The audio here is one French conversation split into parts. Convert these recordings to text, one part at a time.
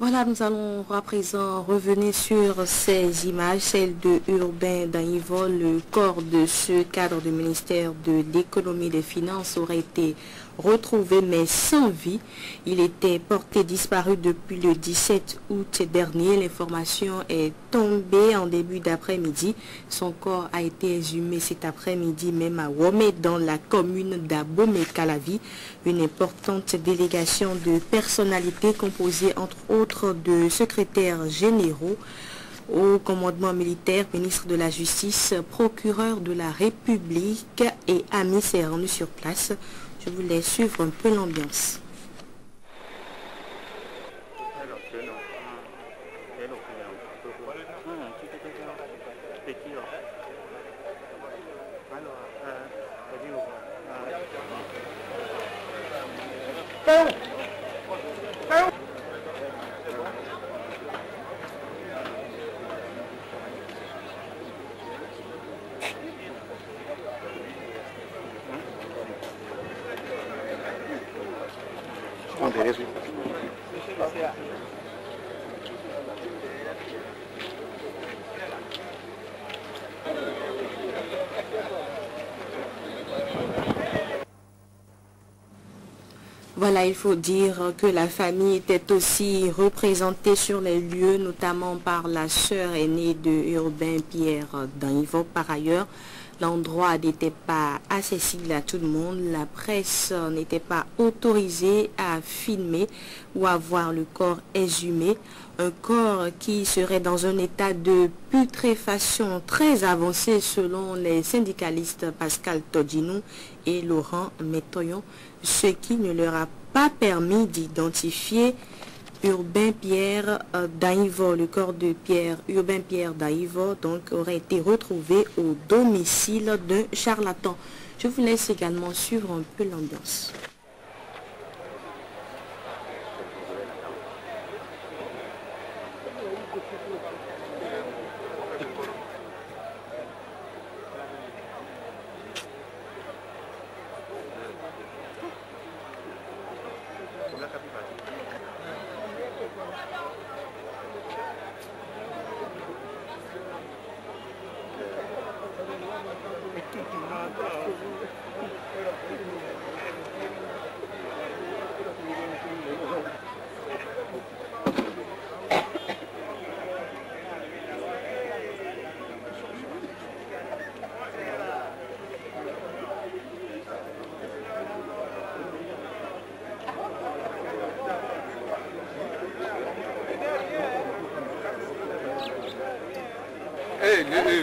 Voilà, nous allons à présent revenir sur ces images, celles de Urbain Danivol. Le corps de ce cadre du ministère de l'économie et des finances aurait été retrouvé mais sans vie. Il était porté disparu depuis le 17 août dernier. L'information est tombée en début d'après-midi. Son corps a été exhumé cet après-midi même à Womé dans la commune d'Abomey-Calavi. Une importante délégation de personnalités composée entre autres de secrétaires généraux au commandement militaire, ministre de la Justice, procureur de la République et amis s'est rendu sur place. Je vous laisse suivre un peu l'ambiance. Voilà, il faut dire que la famille était aussi représentée sur les lieux, notamment par la sœur aînée de Urbain Pierre Danivol. Par ailleurs, l'endroit n'était pas accessible à tout le monde. La presse n'était pas autorisée à filmer ou à voir le corps exhumé. Un corps qui serait dans un état de putréfaction très avancé selon les syndicalistes Pascal Todinou et Laurent Métoyon, ce qui ne leur a pas permis d'identifier Urbain Pierre Danivol. Le corps de Urbain Pierre Danivol donc aurait été retrouvé au domicile d'un charlatan. Je vous laisse également suivre un peu l'ambiance.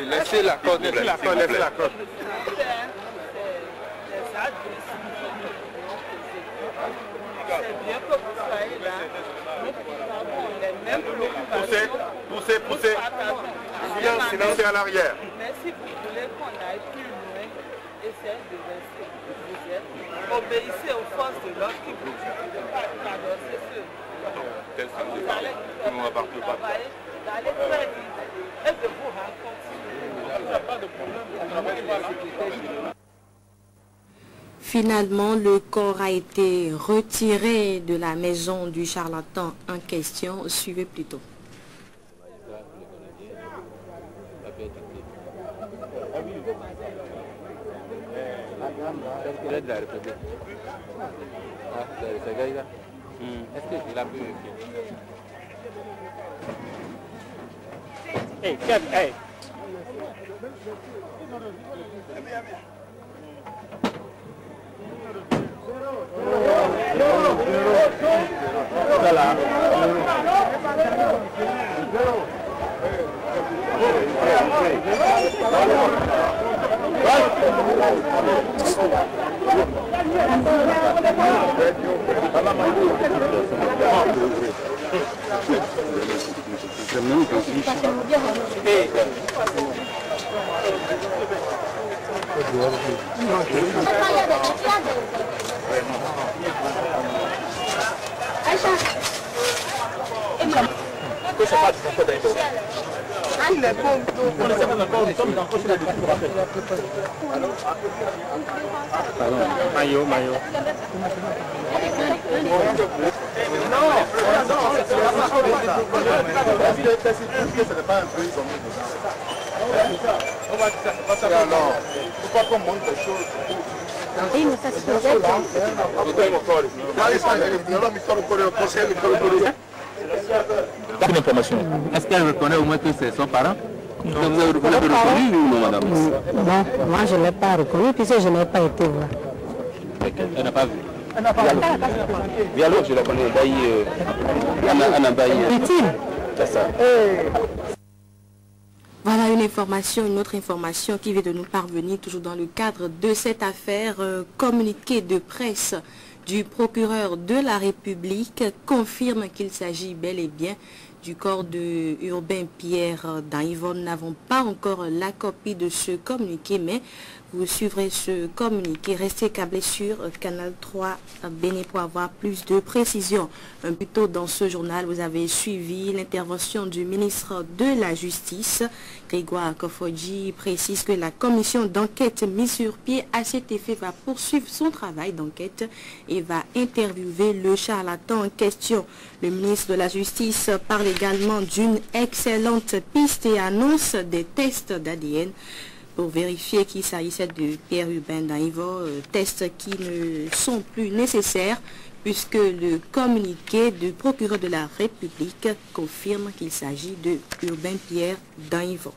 Laissez la corde, laissez la corde, laissez la corde. C'est bien que vous soyez là. Poussez. Silence à l'arrière. Mais si vous voulez qu'on aille plus loin, essayez de rester où vous êtes. Obéissez aux forces de l'ordre qui vous disent de ne pas traverser ce. On va partout. D'aller très vite et de vous rencontrer. Il n'y a pas de problème. Finalement, le corps a été retiré de la maison du charlatan en question. Suivez plutôt. Est-ce que je l'ai pu Hey, Cap, hey. Voilà. Mayo. n'est pas un peu isolé. Alors, pourquoi qu'on montre des choses? Une information. Est-ce qu'elle reconnaît au moins que c'est son parent? Vous avez reconnu ou non, madame? Bon, moi je ne l'ai pas reconnu puisque je n'ai pas été voir. Elle n'a pas vu. Vialo, je la connais. C'est ça. Voilà une autre information qui vient de nous parvenir, toujours dans le cadre de cette affaire. Communiqué de presse du procureur de la République confirme qu'il s'agit bel et bien du corps de Urbain Pierre dans Yvonne. Nous n'avons pas encore la copie de ce communiqué, mais vous suivrez ce communiqué. Restez câblés sur Canal 3 Bénin pour avoir plus de précisions. Un peu tôt dans ce journal, vous avez suivi l'intervention du ministre de la Justice. Grégoire Kofodji précise que la commission d'enquête mise sur pied à cet effet va poursuivre son travail d'enquête et va interviewer le charlatan en question. Le ministre de la Justice parle également d'une excellente piste et annonce des tests d'ADN pour vérifier qu'il s'agissait de Pierre Urbain Danivor, tests qui ne sont plus nécessaires puisque le communiqué du procureur de la République confirme qu'il s'agit de Urbain Pierre Danivor.